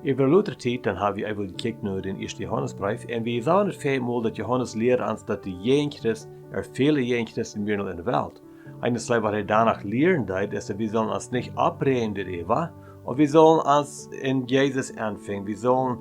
Over later tijd dan hebben we even gekeken naar de eerste Johannesbrief en we zagen het vijfmaal dat Johannes leert ons dat de Jeenchrist vele Jeenchristen meer in de wereld. Eines wat hij danach leren deed, is dat we zullen ons niet abbrechen der Eva, und wir sollen uns in Jesus anfangen. Wir sollen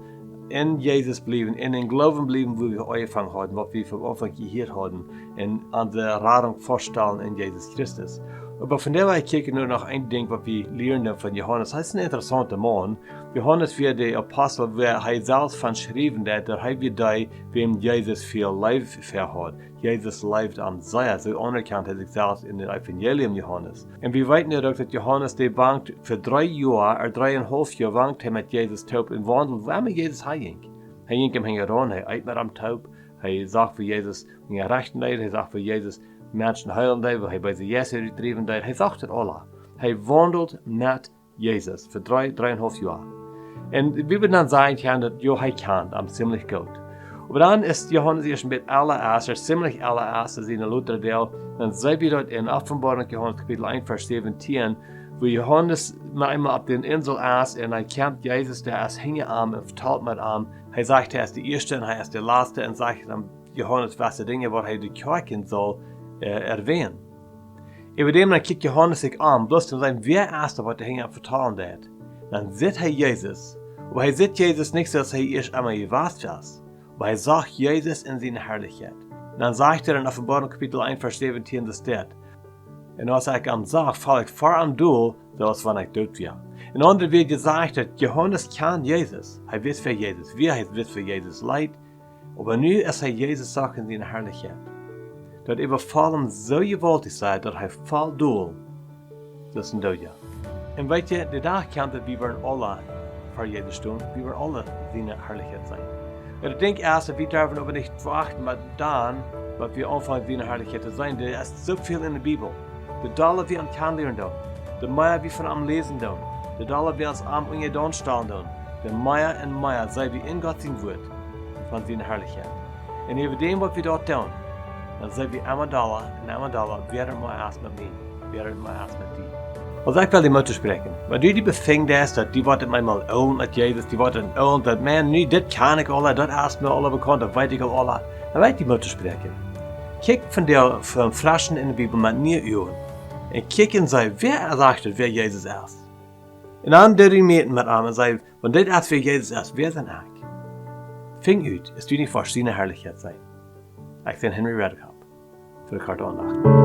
in Jesus bleiben, in den Glauben bleiben, wo wir angefangen haben, was wir von Anfang gehört haben, und an der Radung vorstellen in Jesus Christus. Aber von der Weise kijken nur noch ein Ding, was wir lernen von Johannes. Das ist ein interessanter Mann. Johannes war der Apostel, wer er selbst von geschrieben hat, der hat wir wem Jesus viel Leib verhat. Jesus lebt am Seil, so anerkannt er sich selbst in dem Evangelium Johannes. Und wir wissen ja auch, dass Johannes der bangt für 3 Jahre, oder 3,5 Jahre wankt er mit Jesus taub und wandelt, wo Jesus heinging. Er ging ihm heran, er eit mit am taub, er sagt für Jesus, wenn er rechten leid, er sagt für Jesus, Menschen heilen deed, waar hij bij de Jezus gedreven deed. Hij zag het alle. Hij wandelt met Jezus voor 3,5 jaar. En we willen dan zeggen dat hij kan, ziemlich goed. Maar dan is Johannes eerst met allererst, ziemlich allererst in de Luther deel. Dan zijn we dat in Offenbarung Johannes kapitel 1 vers 17, wo Johannes maar eenmaal op de insel is en hij kent Jezus, der is hingearm en vertelt met hem. Hij zegt, hij is de eerste en hij is de laatste en zegt dan Johannes, was de dingen waar hij de kerken zal erwähnen. Über dem dann kijkt Johannes sich an, bloß zu sein, wer erste, was er hingearm vertellen hat. Dann sieht er Jesus. Aber er sieht Jesus nicht so, dass er erst einmal gewasst ist. Aber er sagt Jesus in seiner Herrlichkeit. Und dann sagt er in Offenbarung Kapitel 1, Vers 17, das steht. Und als ich am sagt, fall ich vor am Duel, so als wenn ich tot wäre. In anderen wird gesagt, dass Johannes kann Jesus. Er weiß für Jesus. Er weiß für Jesus Leid. Aber nu ist er Jesus sagt in seiner Herrlichkeit. Dat überfallen zo gewaltig sei, dat hij voll doel tussen doodja. En weet je, de dag komt dat we waren alle voor Jezus doen, we waren alle zijn herrlichheid zijn. En ik denk eerst dat we daarvan over niet wachten, maar dan, wat we aanvangen zijn herrlichheid te zijn, er is zoveel in de Bibel. De dollar we aan kan leren doen, de meer we van hem lezen doen, de dollar we ons aan ongedaan staan doen, de meer en meer zijn we in God zijn woord van zijn herrlichheid. En over dem wat we dat doen, dan zijn we Amadallah, weer maar eens met mij, weer maar eens met die. Als ik wil die moeten spreken, maar die bevindt is dat die wordt eenmaal oud met Jezus, die wordt een oud, dat man, nu, dit kan ik alle, dat is me alle bekend, dat weet ik al alle. Dan weet die moeten spreken. Kijk van Flaschen in de Bibel met nieuw ogen. En kijk en zei, wer zegt het, wer Jezus is. En dan doe je meten met hem en zei, want dit is wer Jezus is, wer zijn ik? Ving uit, is die niet voor zijn herrlichheid zijn. Ik ben Henry Redekop voor de Kartoondag.